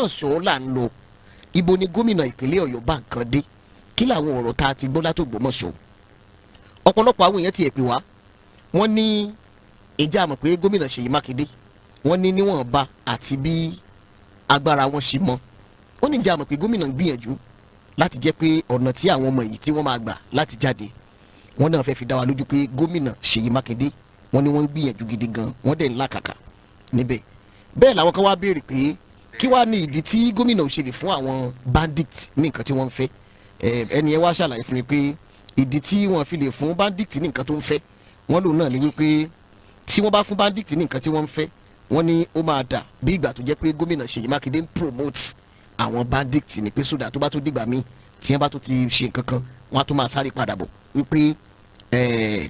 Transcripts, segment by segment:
Ògbómọ̀ṣọ́ là ń lọ ibo ni gómìnà ìpínlẹ̀ Ọ̀yọ́ bá nǹkan dé kí làwọn ọ̀rọ̀ tá a ti gbọ́ láti Ògbómọ̀ṣọ́ ọ̀pọ̀lọpọ̀ àwọn èèyàn ti ẹ̀ pè wá wọ́n ní ìjà mọ̀ pé gómìnà Ṣèyí Mákindé wọ́n ní níwọ̀nba àti bí agbára wọn ṣe mọ́ wọ́n ní ìjà mọ̀ pé gómìnà ń gbìyànjú láti jẹ́ pé ọ̀nà tí àwọn ọmọ yìí tí wọ́n máa gbà láti jáde wọ́n náà fẹ́ fi dá wa lójú pé gómìnà Ṣèyí Mákindé wọ́n ní wọ́n ń gbìyànjú gidi gan wọ́n dẹ̀ ń làkàkà níbẹ̀ bẹ́ẹ̀ làwọn kan wá béèrè pé kí wàá ní ìdí tí gómìnà ò ṣe lè fún àwọn bandit ní nǹkan tí wọ́n ń fẹ́ ẹni ẹ wá ṣàlàyé fún mi pé ìdí tí wọ́n fi lè fún bandit ní nǹkan tó ń fẹ́ wọ́n lòun náà lè wí pé tí wọ́n bá fún bandit ní nǹkan tí wọ́n ń fẹ́ wọ́n ní ó máa dà bí ìgbà tó jẹ́ pé gómìnà Ṣèyí Mákindé ń promote àwọn bandit ní pé sódà tó bá tó dìgbà míì tí wọ́n bá tó ti ṣe nǹkan kan wọ́n á tó máa sáré padà bọ̀ wípé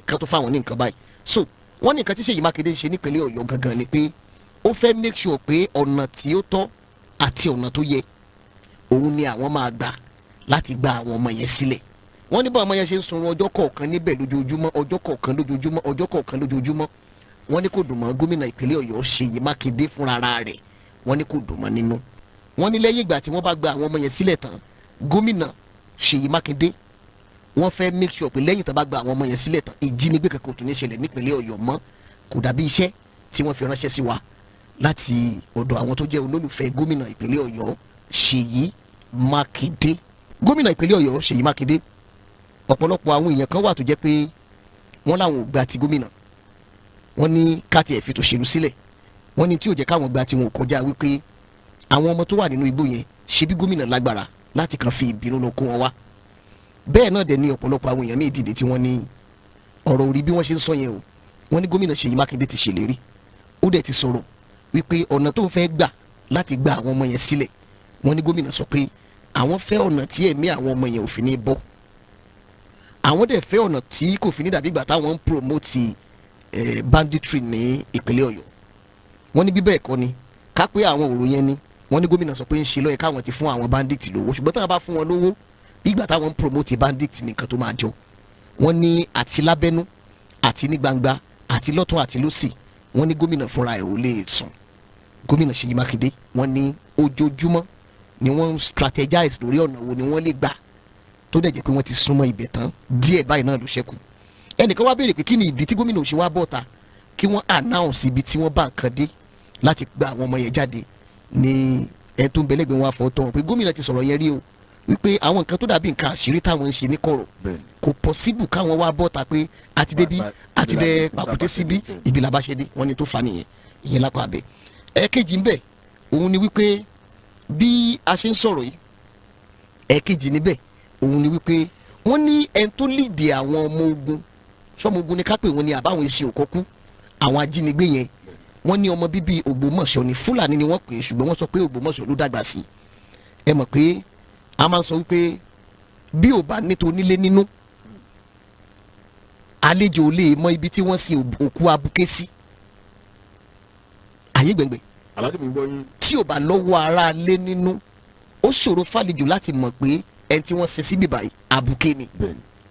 kan tó fáwọn ní nǹkan báyìí so wọ́n ní nǹkan tí Ṣèyí Mákindé ń ṣe nípínlẹ̀ Ọ̀yọ́ gangan ni pé ó fẹ́ make sure pé ọ̀nà tí ó tọ́ àti ọ̀nà tó yẹ òun ni àwọn máa gbà láti gba àwọn ọmọ yẹn sílẹ̀ wọ́n ní bá ọmọ yẹn ṣe ń sunrun ọjọ́ kọ̀ọ̀kan níbẹ̀ lójoojúmọ́ ọjọ́ kọ̀ọ̀kan lójoojúmọ́ ọjọ́ kọ̀ọ̀kan lójoojúmọ́ wọ́n ní kò dùn mọ́ gómìnà ìpínlẹ̀ Ọ̀yọ́ Ṣèyí Mákindé fúnra rẹ̀ wọ́n ní kò dùn mọ́ nínú wọ́n ní lẹ́yìn ìgbà tí wọ́n bá gba àwọn ọmọ yẹn sílẹ̀ tán gómìnà Ṣèyí Mákindé wọ́n fẹ́ make sure pé lẹ́yìn tó bá gba àwọn ọmọ yẹn sílẹ̀ tán ìjínigbé kankan kò tún ní ṣẹlẹ̀ nípínlẹ̀ Ọ̀yọ́ mọ́ kò dàbí iṣẹ́ tí wọ́n fi ránṣẹ́ sí wa láti ọ̀dọ̀ àwọn tó jẹ́ olólùfẹ́ gómìnà ìpínlẹ̀ Ọ̀yọ́ Ṣèyí Mákindé gómìnà ìpínlẹ̀ Ọ̀yọ́ Ṣèyí Mákindé ọ̀pọ̀lọpọ̀ àwọn èèyàn kan wà tó jẹ́ pé wọ́n láwọn ò gba ti gómìnà wọ́n ní káàtì ẹ̀fì tó ṣèlú sílẹ̀ wọ́n ní tí ò jẹ́ káwọn gba tiwọn ò kọjá wípé àwọn ọmọ tó wà nínú igbó yẹn ṣe bí gómìnà lágbára láti kàn fi ìbínú lọ kó wọn wá bẹ́ẹ̀ náà dẹ̀ ní ọ̀pọ̀lọpọ̀ àwọn èèyàn míì dìde tí wọ́n ní ọ̀rọ̀ orí bí wọ́n ṣe ń sọ yẹn o wọ́n ní gómìnà Ṣèyí Mákindé ti ṣèlérí ó dẹ̀ ti sọ̀rọ̀ wípé ọ̀nà tó ń fẹ́ gbà láti gba àwọn ọmọ yẹn sílẹ̀ wọ́n ní gómìnà sọ pé àwọn fẹ́ ọ̀nà tí ẹ̀mí àwọn ọmọ yẹn ò fi ní bọ́ àwọn dẹ̀ fẹ́ ọ̀nà tí kò fi ní dàbí ìgbà táwọn ń promote banditry ní ìpínlẹ̀ Ọ̀yọ́ wọ́n ní bí bẹ́ẹ̀ kọ́ ni ká pé àwọn òrò yẹn ni wọ́n ní gómìnà sọ pé ń ṣe lọ́yẹ̀ káwọn ti fún àwọn bandit lówó ṣùgbọ́n táwọn bá fún wọn lówó bí ìgbà táwọn ń promote bandit nìkan tó máa jọ wọ́n ní àti lábẹ́nú àti ní gbangba àti lọ́tún àti lósì wọ́n ní gómìnà fúnra ẹ̀ ò lè sùn gómìnà Ṣèyí Mákindé wọ́n ní ojoojúmọ́ ni wọ́n strategize lórí ọ̀nà wo ni wọ́n lè gbà tó dẹ̀ jẹ́ pé wọ́n ti súnmọ́ ibẹ̀ tán díẹ̀ báyìí náà ló ṣẹ́kù ẹnìkan wá béèrè pé kí ni ìdí tí gómìnà ò ṣe wá bọ́ta kí wọ́n announce ibi tí wọ́n bá nǹkan dé láti gba àwọn ọmọ yẹn jáde ní ẹ̀ tó ń bẹ̀lẹ́gbẹ̀ wọn àfọ̀tọ́ pé gómìnà ti sọ̀rọ̀ yẹn rí o wípé àwọn nǹkan tó dàbí nǹkan àṣírí táwọn ń ṣe ní kọ̀rọ̀ kò possible káwọn wá bọ́ta pé àti débi àti dẹ pàkúté síbí ibi làbáṣẹ dé wọ́n ní tó fa nìyẹn ìyẹn lápá abẹ ẹ̀ẹ̀kejì ń bẹ òun ni wípé bí a ṣe ń sọ̀rọ̀ yìí ẹ̀ẹ̀kejì níbẹ̀ òun ni wípé wọ́n ní ẹni tó lídìí àwọn ọmọ ogun sọmọ ogun ní kápẹ́ wọn ni àbáwọn èsì òkọ́kú àwọn ajínigbé yẹn wọ́n ní ọmọ bíbí Ògbómọ̀ṣọ́ ni Fúlàní ni wọ́n pè é ṣùgbọ́n wọ́n sọ pé Ògbómọ̀ṣọ́ ló dàgbà sí ẹ mọ̀ pé a máa ń sọ wípé bí ò bá ní tonílé nínú àlejò ò lè mọ ibi tí wọ́n sin òkú abuké sí ayé gbẹ̀ngbẹ̀ tí ò bá lọ́wọ́ ara lé nínú ó ṣòro fàlejò láti mọ̀ pé ẹni tí wọ́n sin síbí báyìí abuké ni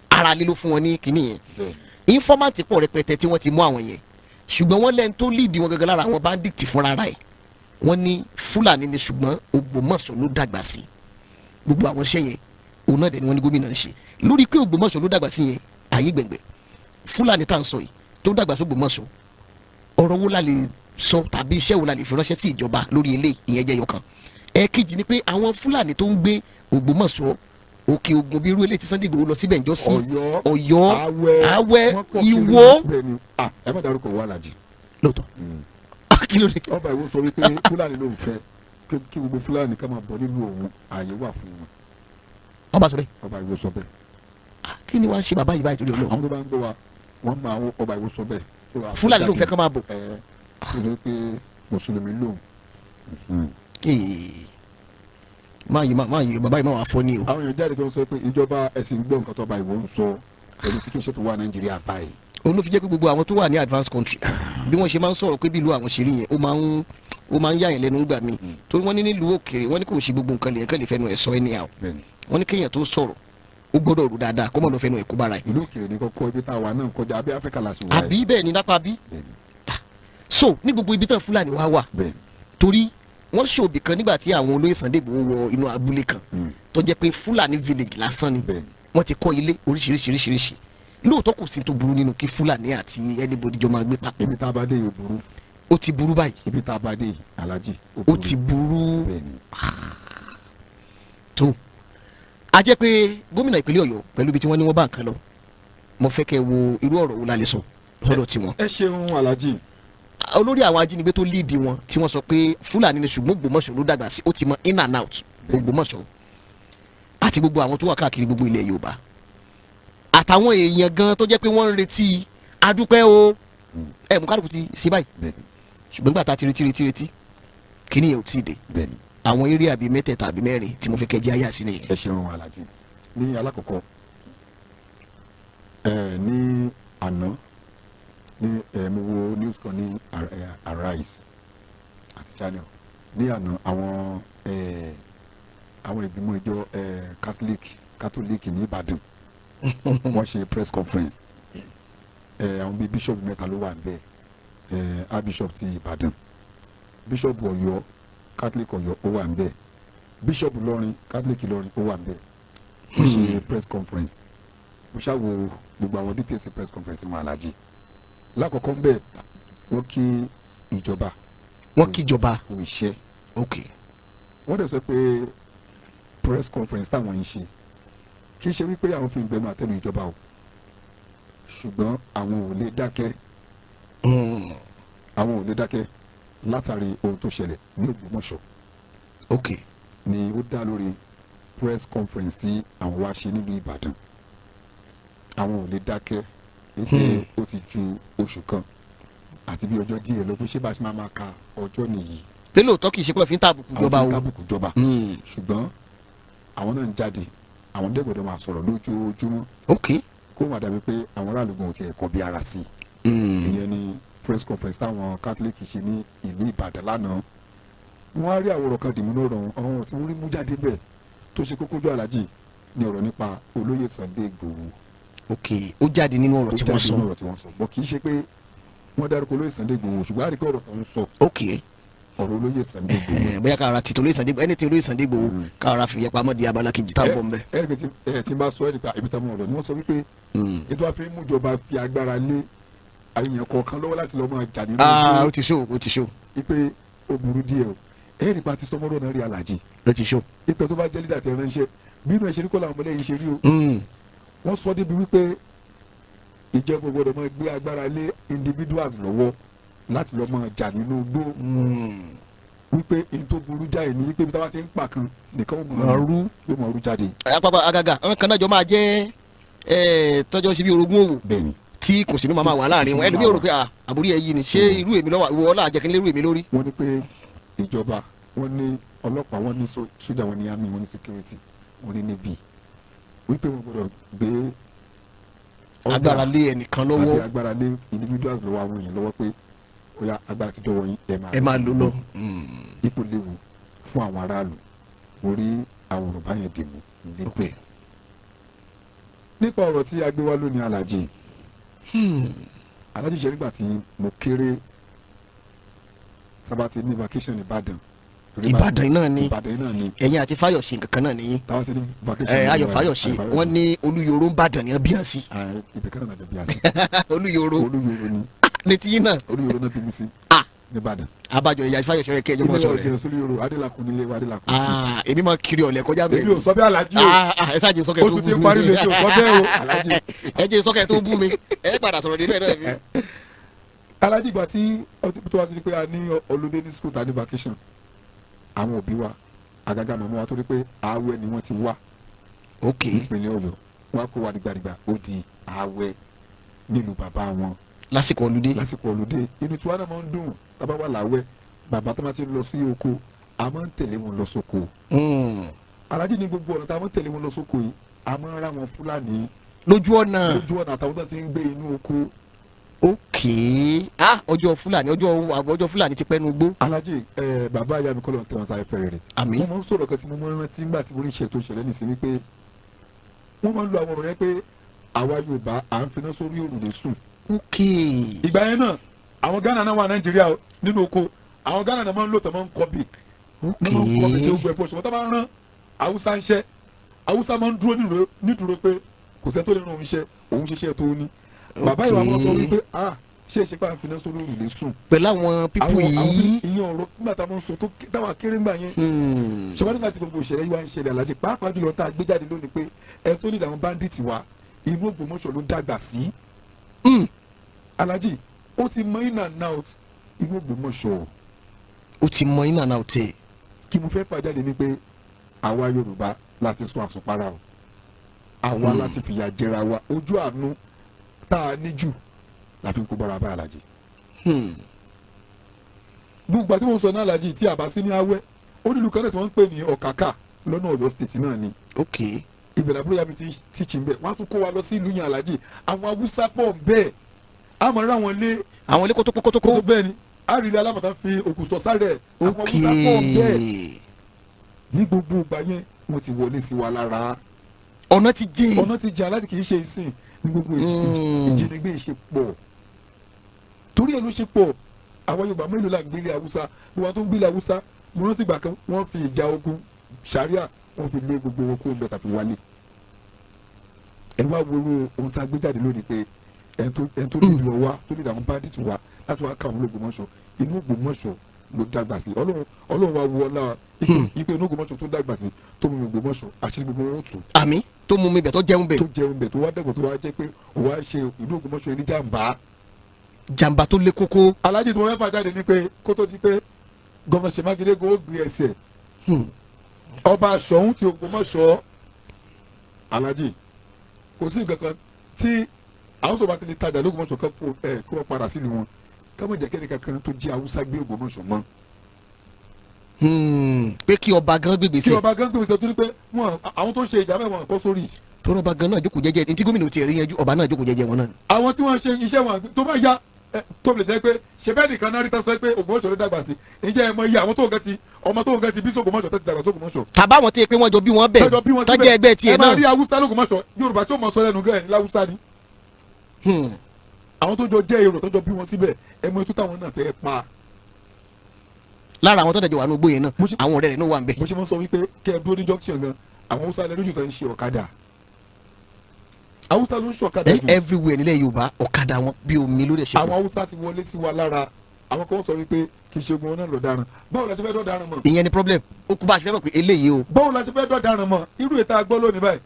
ara lé ló fún wọn ní kinní yẹn informant pọ̀ rẹpẹtẹ tí wọ́n ti mú àwọn yẹn ṣùgbọ́n wọ́n lẹ́ni tó lead wọn gẹ́gẹ́ lára àwọn bandit fúnra rẹ̀ wọ́n ní Fúlàní ni ṣùgbọ́n Ògbómọ̀ṣọ́ ló dàgbà sí gbogbo àwọn iṣẹ́ yẹn òun náà dẹ̀ ni wọ́n ní gómìnà ń ṣe lórí pé Ògbómọ̀ṣọ́ ló dàgbà sí yẹn ayé gbẹ̀ngbẹ̀ Fúlàní tá à ń sọ yìí tó dàgbà sí Ògbómọ̀ṣọ́ ọ̀rọ̀ wo la lè sọ tàbí iṣẹ́ wo la lè fi ránṣẹ́ sí ìjọba lórí eléyìí ìyẹn jẹ́ yọkan ẹ̀ẹ̀kejì ni pé àwọn Fúlàní tó ń gbé Ògbómọ̀ṣọ́ Òkè Ògùn bí irú eléyìí tí Sunday Igboho lọ síbẹ̀ ń jọ sí Ọ̀yọ́ Awẹ́ Ìwó. ẹ má dárúkọ wà lájì. lóòótọ́ kí ló dé. ọba Ìwó sọ wípé Fúlàní ló ń fẹ́ kí gbogbo Fúlàní ká máa bọ̀ nílùú òun ààyè wà fún wọn. ọba sọ bẹ́ẹ̀. ọba Ìwó sọ bẹ́ẹ̀. kí ni wàá ṣe bàbá yìí báyìí torí Ọlọ́run. àwọn tó bá ń gbọ́ wa wọ́n máa ọba Ìwó sọ bẹ́ẹ̀. Fúlàní ló ń fẹ́ ká máa bọ̀. nítorí pé mùsùlùmí lòun. máa yí bàbá yìí máa wà fọ́ ni o. àwọn èèyàn jáde tó ń sọ pé ìjọba ẹ̀sìn gbọ́ nǹkan tó ọba Ìwó ń sọ pẹ̀lú situation tó wà Nàìjíríà báyìí. òun ló fi jẹ́ pé gbogbo àwọn tó wà ní advanced country bí wọ́n ṣe máa ń sọ̀rọ̀ pé bí ìlú àwọn ṣe rí yẹn ó máa ń yà yẹn lẹ́nu gbà mí torí wọ́n ní nílùú òkèèrè wọ́n ní kò ṣe gbogbo nǹkan lèyàn kàn lè fẹnu ẹ̀ sọ anyhow wọ́n ní kéèyàn tó sọ̀rọ̀ ó gbọ́dọ̀ rò dáadáa kó mọ̀ lọ fẹnu ẹ̀ kó bára ẹ̀. ìlú òkèèrè ní kọ́kọ́ ibi táwa náà kọjá abẹ́ Áfíríkà láti wáyé. àbí bẹ́ẹ̀ ni lápá bí. so ní gbogbo ibi tán Fúlàní wá wà torí wọ́n ṣòbí kan nígbà tí àwọn olóyè Sunday Igboho wọ inú abúlé kan tó jẹ́ pé Fúlàní village lásán ni wọ́n ti kọ́ ilé oríṣiríṣiríṣiríṣi lóòótọ́ kò sí tó burú nínú kí Fúlàní àti anybody jọ máa gbé papọ̀. ibi tá a bá dé yóò burú. ó ti burú báyìí. ibi tá a bá dé Alhaji ó ti burú. tó a jẹ́ pé gómìnà ìpínlẹ̀ Ọ̀yọ́ pẹ̀lú ibi tí wọ́n ní wọ́n bá nǹkan lọ mo fẹ́ kẹ́ wo irú ọ̀rọ̀ wo la lè sọ lọ́dọ̀ tiwọn. ẹ ṣeun Alhaji. olórí àwọn ajínigbé tó líìdì wọn tí wọ́n sọ pé Fúlàní ni ṣùgbọ́n Ògbómọ̀ṣọ́ ló dàgbà sí ó ti mọ in and out Ògbómọ̀ṣọ́ àti gbogbo àwọn tó wà káàkiri gbogbo ilẹ̀ Yorùbá àtàwọn èèyàn gan tó jẹ́ pé wọ́n ń retí adúpẹ́ o ẹ mú kálukú ti ṣe báyìí ṣùgbọ́n nígbà tá a ti retí kíní yẹn ò tí ì dé àwọn eré àbí mẹ́tẹ̀ẹ̀ta àbí mẹ́rin tí mo fẹ́ kẹ́ jẹ́ àyà sí nìyẹn. ẹ ṣeun Alhaji ní alákọ̀ọ́kọ́ ní àná ní mo wo news kan ní Arise àti Channel ní àná àwọn ìgbìmọ̀ ìjọ Catholic ní Ìbàdàn wọ́n ṣe press conference àwọn bíi bishop mẹ́ta ló wà níbẹ̀ archbishop ti Ìbàdàn bishop Ọ̀yọ́ Catholic Ọ̀yọ́ ó wà níbẹ̀ bishop Ìlọrin Catholic Ìlọrin ó wà níbẹ̀ wọ́n ṣe press conference mo ṣàwo gbogbo àwọn details press conference mọ́ Alhaji lákọ̀ọ́kọ́ bẹ́ẹ̀ wọ́n kí ìjọba. wọ́n kí ìjọba. kò iṣẹ́. ok. wọ́n dẹ̀ sọ pé press conference táwọn ń ṣe kì í ṣe wípé àwọn fi ń gbẹnu àtẹ́lu ìjọba o ṣùgbọ́n àwọn ò lè dákẹ́. àwọn ò lè dákẹ́ látàrí ohun tó ṣẹlẹ̀ ní Ògbómọ̀ṣọ́. ok. ni ó dá lórí press conference tí àwọn wá ṣe nílùú Ìbàdàn àwọn ò lè dákẹ́ pé ó ti ju oṣù kan àti bí ọjọ́ díẹ̀ lọ pé ṣé bá a ṣe máa ka ọjọ́ nìyí. pé lóòótọ́ kì í ṣe pé fi ń tàbùkù jọba o. àwọn fi ń tàbùkù jọba ṣùgbọ́n àwọn náà ń jáde àwọn dẹ́gbẹ̀dọ̀ máa sọ̀rọ̀ lójoojúmọ́. ok. kó wà dàbí pé àwọn aráàlú gan ti ẹ̀kọ́ bí ara sí i. ìyẹn ni press conference táwọn Catholic ṣe ní ìlú Ìbàdàn lánàá. wọ́n á rí àwòrán kan dìmú lọ́rọ̀ ọ̀rọ̀ tí wọ́n rí mú jáde bẹ́ẹ̀ tó ṣe kókó jọ Alhaji ní ọ̀rọ̀ nípa olóyè Sunday Igboho. ok ó jáde nínú ọ̀rọ̀ tí wọ́n sọ. bọ́ kì í ṣe pé wọ́n dárúkọ olóyè Sunday Igboho ṣùgbọ́n àríkọ́ ọ̀rọ̀ tó ń sọ. ok. ọ̀rọ̀ olóyè Sunday Igboho. bóyá kára ti olóyè Sunday ẹni tí olóyè Sunday Igboho kára fi yẹpamọ́ di abala kejì tá a bọ̀ nbẹ. ẹ ti bá sọ ẹ nípa ibi táwọn ọ̀rọ̀ ni wọ́n sọ wípé ètò àfi mú ìjọba fi agbára lé àyàn kọ̀ọ̀kan lọ́wọ́ láti lọ́ọ́ máa jà nínú ìlú. ó ti ṣó. ipe ó burú díẹ̀ o ẹ nípa ti sọmọ́rọ̀ náà rí Alhaji. ó ti ṣó. ipe tó bá jẹ́ lídà tẹ̀ ránṣẹ́ bí inú ẹ̀ ṣe ní kọ́ làwọn ọmọlẹ́yìn ṣe rí o. wọ́n sọ débi wípé ìjọba gbọ́dọ̀ máa gbé agbára lé individuals lọ́wọ́ láti lọ́ọ́ máa jà nínú igbó. wípé èyí tó burú jáde ní wípé bí táwa ti ń pa kan nìkan ó máa rú yóò máa rú jáde. àpapọ̀ àgàgà àwọn kan náà jọ máa jẹ́ tọ́jọ́ ṣe bí orogún òwò. bẹ́ẹ̀ni. tí kò sí ní máa wà láàrin wọn ẹlòmíì rò pé àbúrí ẹ yìí ni ṣé irú èmi lọ́wọ́ ìwọ ọlá àjẹkínlé irú èmi lórí. wọ́n ní pé ìjọba wọ́n ní ọlọ́pàá wọ́n ní sójà wọ́n ní army wọ́n ní security wọ́n ní navy wípé wọ́n gbọ́dọ̀ gbé agbára lé ẹnìkan lọ́wọ́ àbí agbára lé individuals lọ́wọ́ àwọn èèyàn lọ́wọ́ pé ó yá agbára ti dọ́wọ́ yín ẹ máa lò lọ. ipò léwu fún àwọn aráàlú orí àwòrán báyẹn dìbò nípò. nípa ọ̀rọ̀ tí a gbé wá lónìí Alhaji Alhaji ṣe nígbà tí mo kéré sábà ti ní vacation Ìbàdàn náà ni ẹ̀yin àti Fáyọ̀ṣe kankan náà ni Ayọ̀ Fáyọ̀ṣe wọ́n ní Olúyọ̀rọ̀ ń bàdàn ní bíyàn sí. ibìkan náà bí a sí. Olúyọ̀rọ̀ ni. létí yín náà. Olúyọ̀rọ̀ náà bí mi sí. Nìbàdàn. abájọ ìyá Fáyọ̀ṣe yẹ kí ẹjọ́ mọ̀ sọ̀rọ̀ rẹ̀. ilé ọ̀jẹ̀ Olúyọ̀rọ̀ Adélakùn nílé wa Adélakùn. èmi máa kiri ọ̀lẹ̀ kọjá bẹ́ẹ̀. èmi ò sọ bí Alhaji o. ẹ ṣáàjì sọ́kẹ́ tó bú mi. oṣù tí ń parí lè ṣe ò sọ bẹ́ẹ̀ o Alhaji. ẹ jẹ́ sọ́kẹ́ tó bú mi ẹ padà sọ̀rọ̀ níbẹ̀ náà ni. Alhaji ìgbà tí tó wá ti di pé a ní olùdé ní school tàbí vacation àwọn òbí wa àgàgà mọ̀mọ́ wa torí pé ààwẹ̀ ni wọ́n ti wá. ok. ìpínlẹ̀ Ọ̀yọ́ wọn kó wa dìgbàdìgbà ó di ààwẹ̀ nílùú bàbá wọn. lásìkò olùdé. inú tiwa náà máa ń dùn tábà wà láwẹ̀ bàbá tó máa ti lọ sí oko a máa ń tẹ̀lé wọn lọ sóko. Alhaji ní gbogbo ọ̀nà tá a máa ń tẹ̀lé wọn lọ sóko yìí a máa ń rá wọn Fúlàní. lójú ọ̀nà àtàwọn tó ti ń gbé inú oko. ok ọjọ́ Fúlàní ti pẹ́nu gbó. Alhaji bàbá ìyá mi kọ́ lọ́n tẹ̀wọ̀n sáré fẹ́rẹ̀ rẹ̀. àmín. wọ́n máa ń sọ̀rọ̀ kan tí mo máa ń rántí nígbà tí mo rí iṣẹ́ tó ṣẹlẹ̀ nìsín wípé wọ́n máa ń lo àwọn ọ̀rọ̀ yẹn pé àwa Yorùbá à ń finá sórí òrùlé sùn. ok. ìgbà yẹn náà àwọn Ghana náà wà Nàìjíríà nínú oko àwọn Ghana náà máa ń lò tó máa ń kọ́ bì Okay. wọ́n máa ń kọ́ ọ́fíìsì gbogbo ẹ̀fọ́ ṣùgbọ́n tó bá rán haúsá ń ṣẹ́ haúsá máa ń dúró nídúró pé kò sẹ́ tó lè ràn òun iṣẹ́ òun ṣiṣẹ́ tó ní. bàbá ìwà wọn sọ wípé ṣé ìṣe pàǹfì náà sórí òrùlé sùn. pẹ̀lú àwọn pípù yìí. ìyẹn ọ̀rọ̀ nígbà táwọn ń sọ tó táwọn akéré ńgbà yẹn. ṣùgbọ́n nígbà tí gbogbo ìṣẹ̀lẹ̀ yìí wá ń ṣẹlẹ̀ alájẹ pàápàá jùlọ tá a gbé jáde lónìí pé ẹ tó nílò àwọn bandits wa inú Ògbómọ̀ṣọ́ ló dàgbà sí. alájì ó ti mọ in and out inú Ògbómọ̀ṣọ́. ó ti mọ in and out ẹ̀. kí mo fẹ́ fàjáde ni pé àwa Yorùbá láti sún àsùnpara o àwa láti fìyà jẹra wa ojú àánú tá a ní jù la fi ń kó bọ́ra bá alájì. gbogbo àti mo sọ náà alájì tí àbá sí ní awẹ́ ó nílùú kan náà tí wọ́n ń pè ní Ọ̀kàkà lọ́nà Ọ̀yọ́ state náà ni. ok. ìbẹ̀rẹ̀ àbúrò yàmi ti tíìchì ń bẹ̀ wọ́n á tún kó wa lọ sí ìlú yẹn alájì àwọn Haúsá pọ̀ bẹ́ẹ̀ a máa rán àwọn ilé. àwọn ilé kótókótókó. kó bẹ́ẹ̀ ni a rí ilé alámọ̀tá fi òkú sọ sáré àwọn Haúsá pọ̀ bẹ́ẹ̀ ní gbogbo ìgbà yẹn wọ́n ti wọlé sí wa lára. ọ̀nà ti jẹ́ alájì kì í ṣe ìsìn ní gbogbo ìjínigbé ṣe pọ̀ torí ẹ̀ ló ṣe pọ̀ àwọn Yorùbá mélòó la ń gbélé Haúsá gbogbo àwọn tó ń gbélé Haúsá mo rántí ìgbà kan wọ́n fi ìjà ogun ṣàríà wọ́n fi lé gbogbo wọn kó ń bẹ tàbí wálé ẹ wá wo ohun tá a gbé jáde lónìí pé ẹ tó lè lọ wá tó lè dààmú bandit wá láti wá káwọn Ògbómọ̀ṣọ́ inú Ògbómọ̀ṣọ́ ló dàgbà sí Ọlọ́run wa wo ọlá ipe inú Ògbómọ̀ṣọ́ tó dàgbà sí tó mú Ògbómọ̀ṣọ́ àṣírí gbogbo wọn tù. àmì tó mú mi bẹ̀ tó jẹun bẹ̀. tó wá dẹ̀gbọ̀n tó wá jẹ́ pé òun wá ṣe ìlú Ògbómọ̀ṣọ́ ẹni jàǹbá tó lé kókó. alájì tí wọ́n fẹ́ fà jáde ni pé kó tó di pé gómìnà Ṣèyí Mákindé kò gbé ẹsẹ̀ ọba Ṣọ̀ún ti Ògbómọ̀ṣọ́ alájì kò sí nǹkan kan tí àwọn sọ̀rọ̀ bá ti lè tajà lÓgbómọ̀ṣọ́ kan kó wọ́n padà sílùú wọn káwọn jẹ́ kẹ́ni kankan tó jí Haúsá gbé Ògbómọ̀ṣọ́ mọ́. pé kí ọba gan gbègbè sí. kí ọba gan gbègbè sí torí pé àwọn tó ń ṣe ìjà mẹ́wọ̀n kọ́ sórí. tó rọba gan náà jókòó jẹ́jẹ́ tí gómìnà ti rí yanjú ọba náà jókòó jẹ́jẹ́ wọn náà. àwọn tí wọ́n ṣe iṣẹ́ wọn tó bá ya tó lè jẹ́ pé ṣe bẹ́ẹ̀ nìkan náà rí tán sọ pé Ògbómọ̀ṣọ́ ló dàgbà sí ǹjẹ́ ẹ mọ iye àwọn ọmọ tó ń gẹ́ ti bí sógbómọ̀ṣọ́ tó ti dàgbà sógbómọ̀ṣọ́. tàbá wọn tí pé wọ́n jọ bí wọ́n bẹ̀ tọ́jú ẹgbẹ́ tiẹ̀ náà. ẹ máa rí Haúsá lÓgbómọ̀ṣọ́ Yorùbá tí ó mọ̀ sọ lẹ́nu gẹ́ẹ̀ ní láwùsá ni. àwọn tó jọ jẹ́ èrò tó jọ bí wọn síbẹ̀ ẹ mọ ètò táwọn náà fẹ́ pa. lára àwọn tó dẹjọ wà ní ogbó yẹn náà àwọn ọ̀rẹ́ rẹ̀ náà wà ń bẹ̀. mo ṣe mọ sọ wípé kẹ́ ẹ dúró ní junction gan àwọn Haúsá lẹ lójú tó ń ṣe ọ̀kadà Haúsá ló ń ṣe ọ̀kadà jù. everywhere nílẹ̀ Yorùbá ọ̀kadà wọn bí omi lórí ẹ̀ṣẹ̀. àwọn Haúsá ti wọlé sí wa lára àwọn kan sọ wípé kì í ṣe ogun náà lọ dáràn báwo la ṣe fẹ́ dọ́ dáràn mọ́. ìyẹn ni problem ó kú bá a ṣe fẹ́ mọ̀ pé eléyìí o. báwo la ṣe fẹ́ dọ́ dáràn mọ́ irú ètò àgbọ̀ lónìí báyìí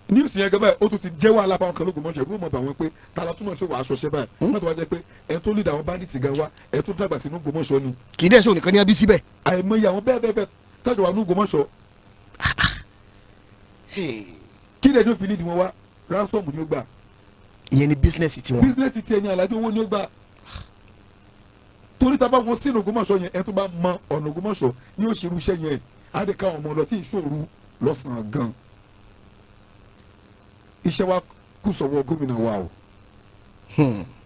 news yẹn gẹ́gẹ́ báyìí ó tún ti jẹ́ wàhálà fáwọn kan l'Ógbómọ̀ṣọ́ ìlú mọ̀ bá wọn pé tala túmọ̀ tí ó wàá aṣọṣẹ́ báyìí wọ́n tó wá jẹ́ pé ẹ̀ tó lead àwọn bandits gan wa ẹ̀ tó dàgbà sínú Ògbómọ̀ṣọ́ ni. kì í dẹ́ sọ nìkan ní abí síbẹ̀. àìmọye àwọn bẹ́ẹ̀ tọ́jú wa ní Ògbómọ̀ṣọ́. kí lè ní òfin nídìí wọn wá ransom ni ó gbà. ìyẹn ni bísínẹ́sì tiwọn. bísínẹ́sì tiẹ̀ ni alájọ owó ni ó gbà. torí tá a bá wọn sínú Ògbómọ̀ṣọ́ yẹn ẹ tó bá mọ ọ̀nà Ògbómọ̀ṣọ́ ni ó ṣerú iṣẹ́ yẹn á lè ká ọmọ lọ tí ìṣòro lọ́sàn-án gan. iṣẹ́ wa kù sọ́wọ́ gómìnà wa o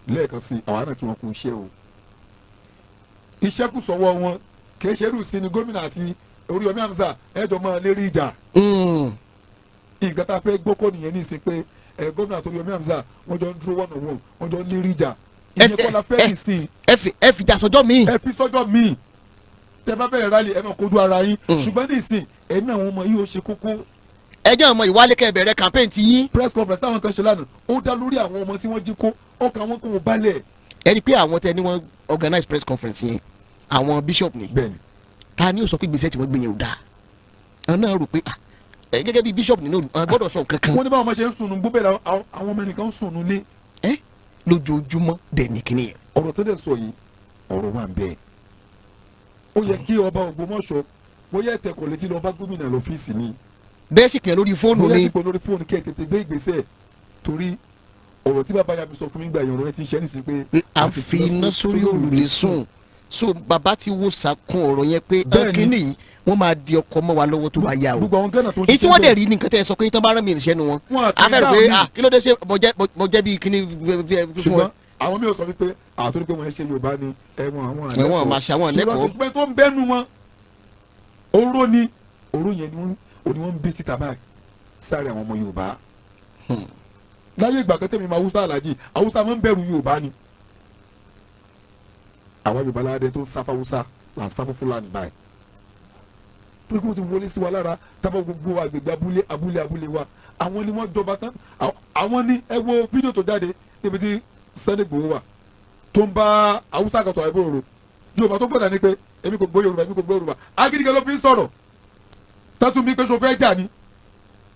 lẹ́ẹ̀kan sí àwa náà kí wọ́n kú iṣẹ́ o iṣẹ́ kù sọ́wọ́ wọn kìí ṣe irú sí ni gómìnà àti Oríyọmí Hamzat ẹjọ́ máa lérí ìjà nǹkan tá a fẹ́ gbọ́kọ́ nìyẹn ní ìsìn pé gómìnà àti Oríyọmí Hamzat wọ́n jọ ń dúró wọ́nà wọ́n wọ́n jọ ń lérí ìjà ìyẹn kọ́ la fẹ́ fi sí i ẹ fi jà sọ́jọ́ míì ẹ fi sọ́jọ́ míì tẹ bá bẹ̀rẹ̀ rálì ẹ máa kojú ara yín ṣùgbọ́n ní ìsìn ẹ̀mí àwọn ọmọ yìí ó ṣe kókó. ẹjọ́ ọmọ ìwálé kẹ́ bẹ̀rẹ̀ campaign ti yín. press conference táwọn kan ṣe lánàá ó dá lórí àwọn ọmọ tí wọ́n jí kó ọkàn wọn kò wọ́n balẹ̀. ẹ rí i pé àwọn tẹ ni wọ́n organize press conference yẹn àwọn bishop ni. bẹ́ẹ̀ni. ta ni ó sọ pé gbèsè tí wọ́n gbé yẹn ò dáa. àwọn náà rò pé gẹ́gẹ́ bí bishop nínú gbọ́dọ̀ sọ nǹkan kan. wọ́n ní báwọn ọmọ ṣe ń sùn gbogbo ẹ̀ àwọn ọmọ ẹnìkan ń sùn lé. lójoojúmọ́ dẹ̀ ní kíní yẹn. ọ̀rọ̀ tó dẹ̀ sọ yìí ọ̀rọ̀ wà ń bẹ́ẹ̀. ó yẹ kí ọba Ògbómọ̀ṣọ́ bóyá ẹ̀tẹ̀kọ̀ létí lọ bá gómìnà lọ́fíìsì ni. bẹ́ẹ̀ sì kìí lórí fóònù ni. bóyá sì kìí lórí fóònù kí ẹ tètè gbé ìgbésẹ̀ torí ọ̀rọ̀ tí bàbá yàgbé sọ fún mi gbà yẹn ọ̀rọ̀ ẹ ti ṣẹ́ nísìnyí pé. a fi iná sórí òrùlé sùn so bàbá ti wo sàkún ọ̀rọ̀ yẹn pé kíní yìí wọ́n máa di ọkọ mọ́ wa lọ́wọ́ tó bá yá o. gbogbo àwọn gánà tó ń ṣiṣẹ́ bẹ́ẹ̀. èyí tí wọ́n dẹ̀ rí ní nǹkan tẹ́ ẹ sọ pé tán bá rán mi ìrìnsẹ́ nu wọn. a fẹ́ rò pé kí ló dé ṣe mo jẹ́ bí kíní fún ẹ. àwọn mi ò sọ wípé àtúntò pé wọ́n ṣe Yorùbá ni ẹ̀wọ̀n àwọn àlẹ́kọ̀ọ́. ẹ̀wọ̀n màṣà wọn lẹ́kọ̀ọ́. ìlọsìn pé tó ń bẹ́nu wọn oró ni oró yẹn ni wọ́n ń bí síta báyìí sáré àwọn ọmọ Yorùbá. láyé ìgbà kan tẹ̀mí ma Haúsá alájì Haúsá máa ń bẹ̀rù Yorùbá ni. àwa Yorùbá aládé tó ń sáfà Haúsá là ń sáfà Fúlàní báyìí. torí kí wọ́n ti wọlé sí wa lára tábà gbogbo àgbègbè abúlé wa àwọn ni wọ́n jọba tán àwọn ni ẹ wo fídíò tó jáde níbi tí Sunday Igboho wà tó ń bá Haúsá kan sọ̀rọ̀ ìbòrò Yorùbá tó gbọ́dọ̀ ni pé èmi kò gbọ́ Yorùbá agídígẹ́ ló fi ń sọ̀rọ̀ tọ́tún mi pé so fẹ́ jà ni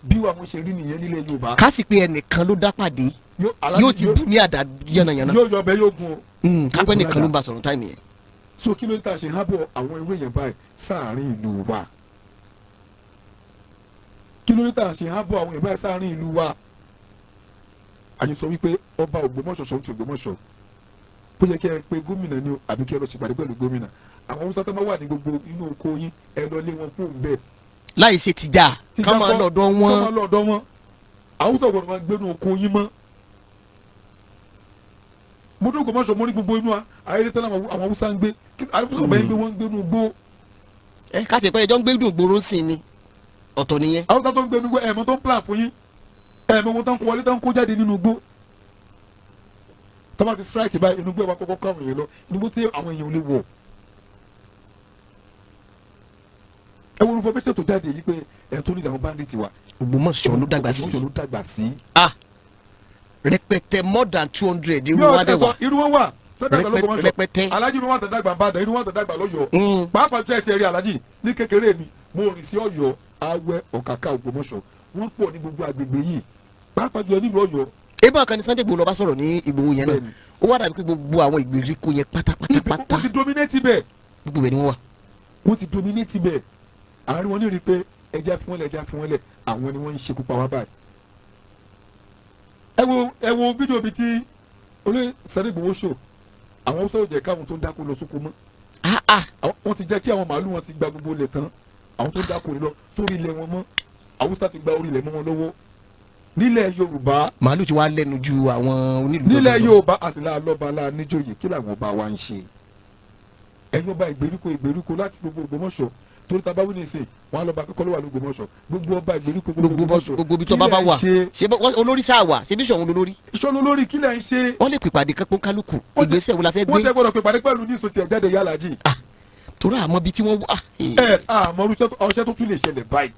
bí wàá mo ṣe rí nìyẹn nílẹ̀ Yorùbá. ká sì pé ẹnìkan ló dá pàdé yóò ti bù ní àdá yánnayànna. yóò yọ ọbẹ̀ yóò gun o. kápẹ́ nìkan ló ń bá sọ̀rọ̀ táìmì yẹn. so kí ló ń tà ṣe hábọ̀ àwọn ewé yẹn báyìí sáàárín ìlú wa kí ló ń tà ṣe hábọ̀ àwọn yẹn báyìí sáàárín ìlú wa. àyè sọ wípé ọba Ògbómọ̀ṣọ́ sọ ti Ògbómọ̀ṣọ́ bó yẹ kí ẹ pé gómìnà ni o àbí kí ẹ lọ ṣèpàdé pẹ̀lú gómìnà àwọn Haúsá tó máa wà ní gbogbo inú oko yín ẹ lọ lé wọn fún bẹ́ẹ̀. láì ṣe tìjà ká máa lọ́dọ̀ wọn Haúsá gbọ́dọ̀ máa gbénu oko yín mọ́. mo dún Ògbómọ̀ṣọ́ mo ní gbogbo inú ayélujára àwọn Haúsá ń gbé Haúsá ọba yín gbé wọn ń gbénu gbó. ẹ ká ti pẹ́ ẹjọ́ ń gbé dùn gbòòrò sí ni ọ̀tọ̀ nìyẹn. Haúsá tó ń gbénu gbó ẹ̀mọ́ tó ń plan fún yín ẹ̀mọ́ wọn tó ń kó wọlé tó ń kó jáde nínú gbó. tọ́ba ti strike báyìí inú gbé wa kọ́kọ́ káwọn èèyàn lọ inú gbó tí àwọn èèyàn ò lè wọ̀. ẹ wo information tó jáde yìí pé ẹ̀ tó ní àwọn bandit wa. Ògbómọ̀ṣọ́ ló dàgbà sí. Ògbómọ̀ṣọ́ ló dàgbà sí. Rẹpẹtẹ more than 200 irú wa dẹ wa. irú wọn wà tọ́dàgbà lọ́gbọ̀mọ̀ṣọ́ rẹpẹtẹ. alájí mi wà tọ́dàgbà Ìbàdàn irú wọn tọ́dàgbà lọ́yọ̀ọ́. pàápàá jẹ́ ẹsẹ̀ rí alájí ní kékeré mi mo rìn sí Ọ̀yọ́ Awẹ́ Ọ̀kàkà Ògbómọ̀ṣọ́ wọ́n pọ̀ ní gbogbo agbègbè yìí pàápàá jẹ́ nílùú Ọ̀yọ́. eba kan ni Sunday Igboho lọ bá sọ̀rọ̀ ní Ìgbòho yẹn náà ó wá dàbí pé gbogbo àwọn ìgbèríko yẹn pátápátá. wọ́n ti dominate bẹ́ẹ̀. gbogbo bẹ́ẹ̀ ni wọ́n wà. wọ́n ti dominate bẹ́ẹ̀ àárín wọn ní rí i pé ẹja fún wọn lẹ̀ àwọn ni wọ́n ń ṣekú pa wá báyìí. ẹ wo fídíò bíi ti olóyè Sunday Igboho show àwọn Haúsá ò jẹ́ káwọn tó ń dáko lọ sóko mọ́. wọ́n ti jẹ́ kí àwọn màálù wọn ti gba gbogbo ilẹ̀ tán àwọn tó ń dáko lọ sórí ilẹ̀ wọn mọ́ Haúsá ti gba orí ilẹ̀ mọ́ wọn lọ́wọ́. nílẹ̀ Yorùbá màálù ti wá lẹ́nu ju àwọn onílù. nílẹ̀ Yorùbá àsìlá lọ́ba la níjòyè kí làwọn ọba wa ń ṣe. ẹ̀yin ọba ìgbèríko láti gbogbo Ògbómọ̀ṣọ́ torí ta bá wí ní ìsìn wọn á lọ bá akẹ́kọ̀ọ́ ló wà ní Ògbómọ̀ṣọ́ gbogbo ọba ìgbèríko gbogbo bí tọ́ba bá wà ṣe olórí sáà wà ṣe bí sọ̀hún lórí. ìṣọ́nù olórí kí lẹ̀ ń ṣe. wọ́n lè pèpàdé kápó kálukú ìgbésẹ̀ wo la fẹ́ gbé. wọ́n tẹ gbọ́dọ̀ pèpàdé pẹ̀lú ní ìsòtì ẹ̀jáde yálà jì. torí àmọ́ bíi tí wọ́n wà. àmọ́ ọṣẹ́ tó tún lè ṣẹlẹ̀ báyìí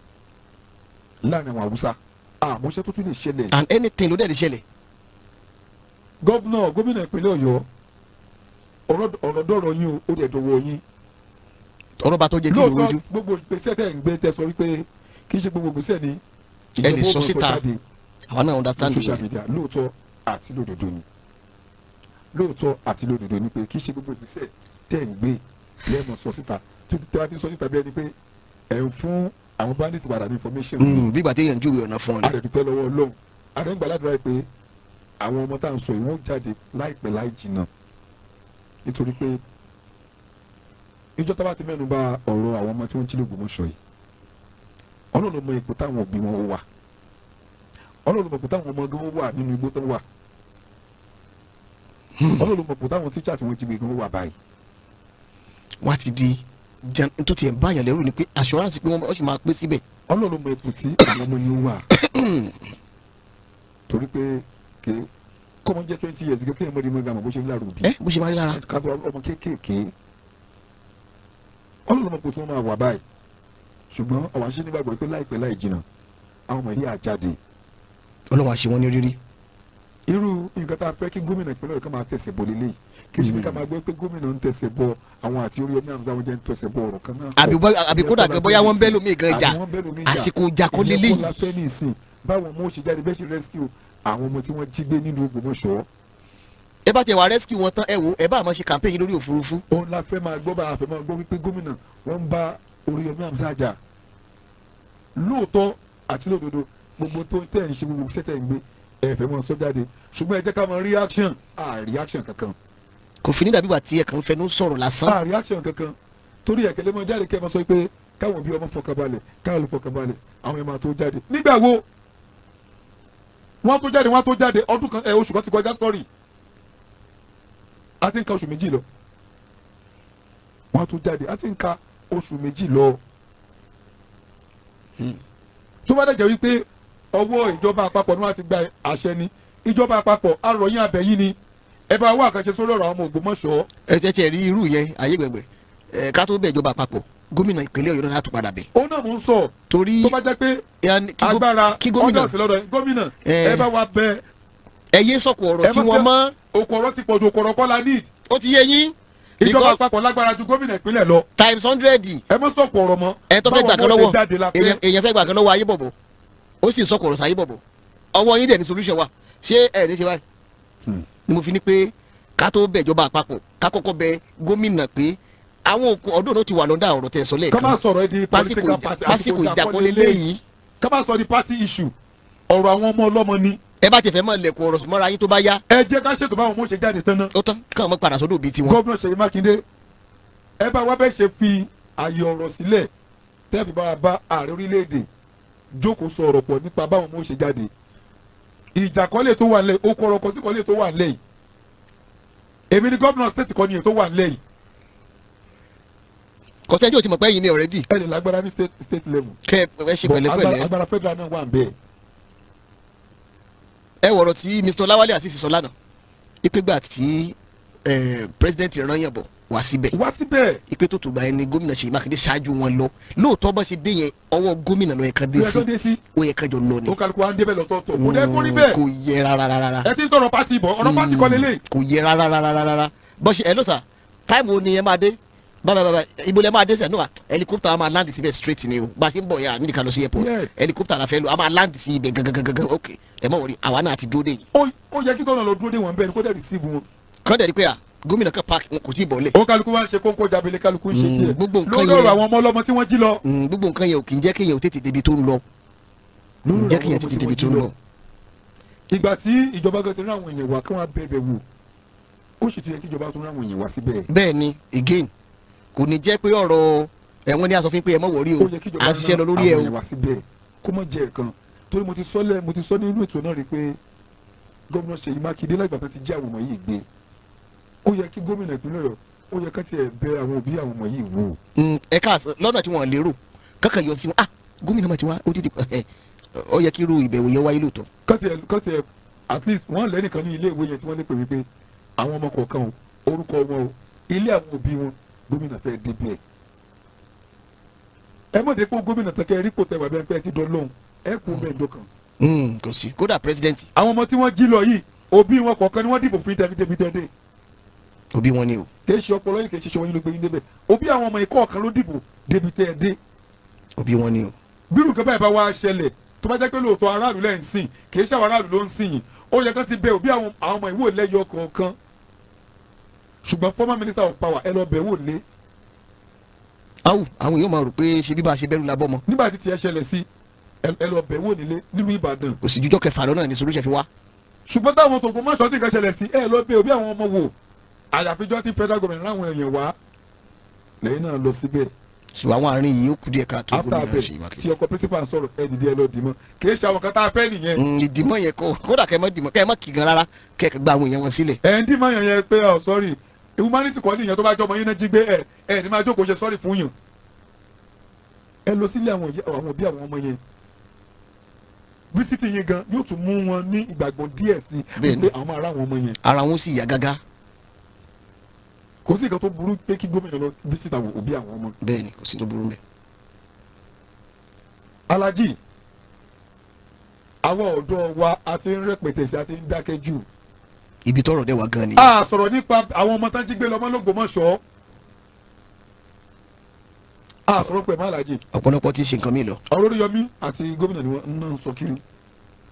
láàrin àwọn Haúsá àmọ́ ọṣẹ́ tó tún lè ṣẹlẹ̀. and anything ló dẹ̀ lè ṣẹlẹ̀. gómìnà ìpínlẹ̀ Ọ̀yọ́ ọ̀rọ̀ dọ̀rọ̀ yín o ó dẹ̀ dọ̀wọ́ yín. ọ̀rọ̀ bá tó jẹ́ tí ìlú ojú. gbogbo ìgbésẹ̀ tẹ̀ ń gbé tẹ̀ sọ wípé kì í ṣe gbogbo ìgbésẹ̀ ni ẹ lè sọ síta àwọn náà understand yẹn. social media lóòótọ́ àti lódodo ni pé kì í ṣe gbogbo ìgbésẹ̀ tẹ̀ ń gbé lẹ́mọ̀ sọ síta tí wọ́n ti sọ síta bí ẹni pé ẹ̀ ń fún àwọn bandits padà ní information. bí ìgbà téèyàn júwe ọ̀nà fún ọ ni. àdẹ̀dùpẹ́ lọ́wọ́ Ọlọ́run àdẹ̀gbàládùra pé àwọn ọmọ tá à ń sọ yìí wọ́n jáde láìpẹ́ láì jìnnà nítorí pé ìjọ tá bá ti mẹ́nu bà ọ̀rọ̀ àwọn ọmọ tí wọ́n ń jí l'Ògbómọ̀ṣọ́ yìí Ọlọ́run mọ ipò táwọn òbí wọn wà Ọlọ́run mọ ipò táwọn ọmọ gan wà nínú igbó tó wà Ọlọ́run mọ ipò táwọn tíṣà tí wọ́n jí gbé gan wà báyìí. wọ́n ti di tó tiẹ̀ ń báyàn lẹ́rù ni pé assurance pé wọ́n sì máa pé síbẹ̀. Ọlọ́run mọ ipò tí àwọn ọmọ yìí wà torí pé kọ́mọ jẹ́ 20 years gẹ́gẹ́ bí ẹ̀mọ́dé mọ́gàmọ́ bó ṣe ń lára òbí. bó ṣe máa ń lára. kábọ̀ ọmọ kéékèèké Ọlọ́run mọ̀ pé tí wọ́n máa wà báyìí ṣùgbọ́n àwọn àṣẹ nígbàgbọ́ pé láìpẹ́ láì jìnnà àwọn ọmọ yìí á jáde. Ọlọ́run á ṣe wọ́n ní rírí. irú nǹkan tá a fẹ́ kí gómìnà ìpínlẹ̀ Ọ̀yọ́ kan máa tẹ̀sẹ̀ bọ̀ lélẹ́yìí kì í ṣe ká máa gbọ́ pé gómìnà ń tẹ̀sẹ̀ bọ̀ àwọn àti Oríyọmí Hamzat wọn jẹ́ ń tẹ̀sẹ̀ bọ̀ ọ̀rọ̀ kan náà. àbí kódà gan bóyá wọ́n ń bẹ́ lómi gan jà àsìkò ìjà kó lélẹ́yìí. ìyẹn kó la fẹ́ ní ìsìn báwọn ọmọ ó ṣe jáde bẹ́ẹ̀ ṣe rescue àwọn ọmọ tí wọ́n jí gbé nínú Ògbómọ̀ṣọ́. ẹ bá tẹ wá rescue wọn tán ẹ wo ẹ bá máa ṣe campaign lórí òfurufú. òun la fẹ́ máa gbọ́ bá a fẹ́ máa gbọ́ wípé gómìnà wọ́n ń bá Oríyọmí Hamzat jà lóòótọ́ àti lódodo gbogbo tó tẹ̀ ń ṣe gbogbo iṣẹ́ tẹ̀ ń gbé ẹ fẹ́ mọ́ sọ jáde ṣùgbọ́n ẹ jẹ́ ká mọ reaction reaction kankan. kò fi ní dàbí wà tí ẹ kàn ń fẹnu sọ̀rọ̀ lásán. reaction kankan torí ẹ̀kẹ́lẹ́ mọ jáde kẹ́ ẹ mọ sọ pé káwọn bí ọmọ fọkànbalẹ̀ káwọn lè fọkànbalẹ̀ àwọn ẹ̀ máa tó jáde nígbà wo wọ́n tó jáde ọdún kan oṣù kan ti kọjá sọ́ọ̀rì a ti ń ka oṣù méjì lọ wọ́n tó jáde a ti ń ka oṣù méjì lọ tó bá dẹ̀ jẹ́ wípé ọwọ́ ìjọba àpapọ̀ ni wọ́n ti gba àṣẹ ni ìjọba àpapọ̀ arọ̀yìn abẹ́yìn ni ẹ bá wá àkànṣe sórí ọ̀rọ̀ àwọn ọmọ Ògbómọ̀ṣọ́. ẹ tẹ́ rí irú yẹn ayé gbẹ̀gbẹ̀ ká tó bẹ̀ ìjọba àpapọ̀ gómìnà ìpínlẹ̀ Ọ̀yọ́ náà tó padà bẹ̀. ó náà mò ń sọ torí tó bá jẹ́ pé agbára ọ̀dọ̀ sí lọ́dọ̀ gómìnà ẹ bá wa bẹ. ẹ yé sọ̀kò ọ̀rọ̀ sí wọn mọ́. okò ọ̀rọ̀ ti pọ̀jù okò ọ̀rọ̀ kọ́ la need. ó ti yé yín. ìjọba àpapọ̀ lágbára ju gómìnà ìpínlẹ̀ lọ. times 100. ẹ mọ́ sọ̀kò ọ̀rọ̀ mọ́. ẹ tó fẹ́ gbà kan lọ́wọ́ èèyàn fẹ́ gbà kan lọ́wọ́ Ayébọ̀bọ̀ ó sì sọ̀kò ọ̀rọ̀ sí Ayébọ̀bọ̀ ọwọ́ yín dẹ̀ ní solution wa ṣé ẹ ní ṣe báyìí. ni mo fi ní pé ká tó bẹ̀ ìjọba àpapọ̀ ká kọ́kọ́ bẹ gómìnà pé àwọn òkú ọdún tó ti wà lọ́dà ọ̀rọ̀ tẹ̀ sọ lẹ́ẹ̀kan. ká má sọ̀rọ̀ ẹ di political party pásíkò ìjàpọ̀lẹ̀ lẹ́yìn. ká má sọ di party issue ọ̀rọ̀ àwọn ọmọ ọlọ́mọ ni. ẹ bá ti fẹ́ mọ̀ lẹ̀kùn ọ̀rọ̀ mọ́ra yín tó bá yá. ẹ jẹ́ ká ṣètò báwọn ọmọ ṣe jáde tán náà. ó tán káwọn mọ́ padà sódò bíi tiwọn. gómìnà Ṣèyí Mákindé ẹ bá wá bẹ́ẹ̀ ṣe fi ààyè ọ̀rọ̀ sílẹ̀ tẹ́ fi bá ààrẹ orílẹ̀-èdè jókòó sọ ọ̀rọ̀ pọ̀ nípa báwọn ọmọ ṣe jáde. ìjà kọ́lé tó wà nílẹ̀ ó kọ́ ọ̀rọ̀ kọ́ sí kọ́lé tó wà nílẹ̀ yìí èmi ni gómìnà state kọ́ nìyẹn tó wà nílẹ̀ yìí. kọ́sẹ́ńtì ò ti mọ̀ pé yìí ni already. ẹ lè lágbára ní state level. kẹ́ ẹ ṣe pẹ̀lẹ́pẹ̀lẹ́. agbára federal náà wà bẹ́ẹ̀. ẹ wọ̀rọ̀ tí Mr. Ọláwálé Àṣìṣì sọ lánàá ipe gbà tí president rán yàn bọ̀ wá síbẹ̀ ipe tó tó gba ẹni gómìnà Ṣèyí Mákindé ṣáájú wọn lọ lóòótọ́ bá ṣe dé yẹn ọwọ́ gómìnà ló yẹ ká dé sí ó yẹ kájọ lọ ni. ó kálukú wa ń débẹ̀ lọ́tọ̀ọ̀tọ̀ kò dẹ́ kó rí bẹ́ẹ̀. kò yẹ rárá. ẹ ti ń tọrọ pati bọ̀ ọ̀nà pati kọ́ lélẹ̀. kò yẹ rárá bọ́ ṣe ẹ ló sà táìmù wo ni ẹ máa dé bàbá ibo lẹ máa dé sẹ níwà helicopter a máa land síbẹ̀ straight ni o bá a ṣe ń bọ̀ yà nídìí ká lọ sí airport helicopter la fẹ́ lò a máa land sí ibẹ̀ gangan ok ẹ mọ̀ wọ̀rí àwa náà ti dúró dé yìí. ó yẹ kí gómìnà lọ dúró dé wọn bẹ́ẹ̀ ni kó dẹ̀ receive wọn. kọ́ dẹ̀ rí pé gómìnà kan park kò tí ì bọ̀ lẹ̀. ó kálukú wá ń ṣe kóńkó jábẹ́lẹ́ kálukú ń ṣe tiẹ̀ lórí ọ̀rọ̀ àwọn ọmọ ọlọ́mọ tí wọ́n jí lọ. gbogbo nǹkan yẹn ò kì í jẹ́ kéèyàn tètè débi tó ń lọ. jẹ́ kéèyàn tètè débi tó ń lọ. ìgbà tí ìjọba gan ti rán àwọn èèyàn wá kí wọ́n bẹ̀bẹ̀ wò ó sì ti yẹ kí ìjọba tó rán àwọn èèyàn wá síbẹ̀. bẹ́ẹ̀ ni again kò ní jẹ́ pé ọ̀rọ̀ ẹ̀wọ̀n ni a sọ fún pé ẹ mọ̀ wọ̀rí o à ń ṣiṣẹ́ lọ lórí ẹ o. kó mọ̀ jẹ́ ẹ̀kan torí mo ti sọ nínú ètò náà rí pé gómìnà Ṣèyí Mákindé lágbà tó ti jẹ́ àwọn ọmọ yìí gbé ó yẹ kí gómìnà ìpínlẹ̀ Ọ̀yọ́ ó yẹ ká tiẹ̀ bẹ àwọn òbí àwọn ọmọ yìí wò. ẹ káàsán lọ́nà tí wọ́n lérò kankan yọ sí wọn gómìnà máa ti wá ó dídì ó yẹ kí irú ìbẹ̀wò yẹn wáyé lóòótọ́. kọ́tì at least wọ́n lẹ́nìkan ní ilé ìwé yẹn tí wọ́n lè pè wípé àwọn ọmọ kọ̀ọ̀kan o orúkọ wọn o ilé àwọn òbí wọn gómìnà fẹ́ dé bẹ́ẹ̀. ẹ mọ̀ dé pé gómìnà tẹ́kẹ́ rí kò tẹ̀wá bẹ́ẹ̀ pẹ́ ti dán lóhùn ẹ kú bẹ́ẹ̀ dọ́kan. kò sí kódà pírẹsidẹ́ǹtì. àwọn ọmọ tí wọ́n jí lọ yìí òbí wọn kọ̀ọ̀kan ni wọ́n dìbò fún tẹ́bítẹ́bítẹ́ òbí wọn ni o. kì í ṣe ọpọlọ yìí kì í ṣe ṣọwọ́ yín ló gbé yín débẹ̀ òbí àwọn ọmọ ikọ̀ kan ló dìbò débi tẹ́ ẹ dé. òbí wọn ni o. bírù kan báyìí bá wá ṣẹlẹ̀ tó bá jẹ́ pé lóòótọ́ aráàlú lẹ́ ń sìn kì í ṣe àwọn aráàlú ló ń sìn yìí ó yẹ kán ti bẹ òbí àwọn ọmọ ìwò lẹ́yọ kọ̀ọ̀kan ṣùgbọ́n former minister of power ẹ lọ bẹ̀ wò lé. àwọn èèyàn máa rò pé ṣe bí bá a ṣe bẹ́rù la bọ́ mọ́. nígbà tí tiẹ̀ ṣẹlẹ̀ sí ẹ lọ bẹ̀ wò nílé nínú Ìbàdàn. kò sì jújọ́ kẹfà lọ́nà ní solution fi wá. ṣùgbọ́n táwọn tòkó mọ́ṣọ́ tí nǹkan ṣẹlẹ̀ sí ẹ lọ bẹ̀ òbí àwọn ọmọ wò àyàfijọ́ tí federal government ráwọn èèyàn wá lẹ́yìn náà lọ síbẹ̀. ṣùgbọ́n àwọn àárín yìí ó kú díẹ̀ káàtó gómìnà Ṣèyí Mákindé. tí ọkọ principal sọ̀rọ̀ ẹ dìde ẹ lọ dìmọ́ kì í ṣe àwọn kan tá a fẹ́ nìyẹn. ìdìmọ́ yẹn kódà kẹ́ ẹ mọ́ kì gan rárá kẹ́ ẹ gba àwọn èèyàn wọn sílẹ̀. ẹ ń dìmọ̀ yẹn yẹn pé ọ sọ́ọ̀rì humanity kọ́ nìyẹn tó bá jọmọ yín náà jí gbé ẹ ní máa jókòó ṣe sọ́ọ̀rì fún yàn. ẹ lọ sílé àwọn òbí àwọn ọmọ yẹn visiting yẹn gan yóò tún mú wọn ní ìgbàgbọ́ díẹ̀ sí pé àwọn ará àwọn ọmọ yẹn. ara wọn sì yá gágá. kò sí nǹkan tó burú pé kí gómìnà lọ visit àwọn òbí àwọn ọmọ. bẹ́ẹ̀ni kò sí tó burú mẹ. Alhaji àwọn ọ̀dọ́ wa a ti ń rẹpẹtẹ sí a ti ń dákẹ́ jù. ibi tọ́rọ̀ dẹ̀ wá gan ni. a sọ̀rọ̀ nípa àwọn ọmọ tán jí gbé lọ́mọ l'Ógbómọ̀ṣọ́ a sọ̀rọ̀ pẹ̀lú Alhaji. ọ̀pọ̀lọpọ̀ ti ṣe nǹkan mi lọ. ọ̀rọ̀ Oríyọmí àti gómìnà ni wọ́n náà sọ kiri.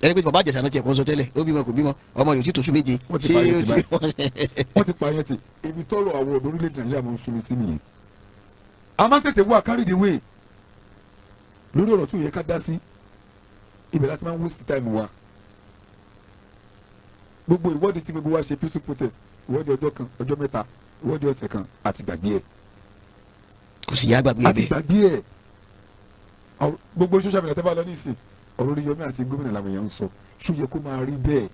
ẹni pé bàbá àjẹsà náà tiẹ̀ kọ́ sọ tẹ́lẹ̀ ó bímọ kò bímọ ọmọ rẹ̀ ò tí tó sún méje. wọ́n ti pààyàn tì ibi tọ́rọ̀ àwọn ọ̀dọ́ orílẹ̀-èdè Nàìjíríà máa ń sunmi sí nìyẹn. a máa ń tètè wá carry the way lórí ọ̀rọ̀ tí ò yẹ ká dá sí ibẹ̀ láti máa ń waste time wa. gbogbo ìwọ́de tí gbogbo wa ṣe peaceful protest ìwọ́de ọjọ́ kan ọjọ́ mẹ́ta ìwọ́de ọ̀sẹ̀ kan àti gbàgbé ẹ̀. kò sì yá gbàgbé ẹ̀ àti gbàgbé ẹ̀. gbogbo social media tẹ́ bá lọ ní ìsìn ọ̀rọ̀ Oríyọmí àti gómìnà làwọn èèyàn ń sọ ṣó yẹ kó máa rí bẹ́ẹ̀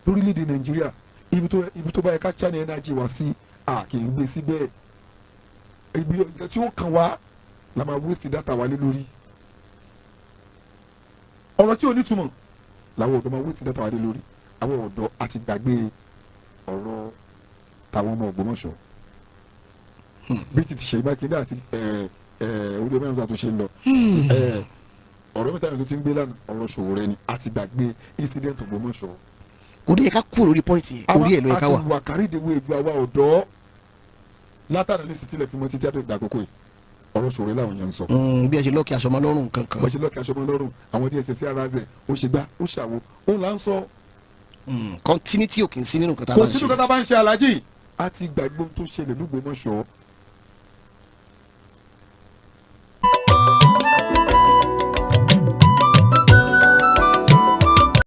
lórílẹ̀‐èdè Nàìjíríà ibi tó bá yẹ ká channel energy wá sí kì í gbé síbẹ̀ ibi tí ó kàn wá la máa waste data wa lé lórí ọ̀rọ̀ tí ò ní túmọ̀ làwọn ọ̀dọ́ máa waste data wa lé lórí àwọn ọ̀dọ́ àti gbàgbé ọ̀rọ̀ tàwọn ọmọ Ògbómọ̀ṣọ́ bí ti Ṣèyí Mákindé àti orí ẹgbẹ́ ìrìnàjò tó ṣe ń lọ ọ̀rọ̀ mẹ́ta tó ti ń gbé lánàá ọ̀rọ̀ Sowore ni àti gbàgbé incident Ògbómọ̀ṣọ́. kò dé ká kúrò lórí pọ́ìntì orí ẹ̀ ló yẹ ká wà. àti wà kárídéwé ju àwa ọ̀dọ́ látàrí ní sítílẹ̀ fún mọ́ títí àdó àkókò yìí ọ̀rọ̀ Sowore làwọn yẹn ń sọ. bí ẹ ṣe lọ́ọ̀kì aṣọ ọmọ lọ́rùn kankan. bó ṣe lọ́ọ̀kì aṣọ ọmọ lọ́rùn àwọn DSS ara zẹ̀ ó ṣe gbá ó ṣàwo ó là ń sọ. continuity ò kì í sí nínú nǹkan tá a kò bá ń sínú ṣe. nǹkan tá a bá ń ṣe aláàjì àti gbàgbé tó ṣẹlẹ̀ l'Ógbómọ̀ṣọ́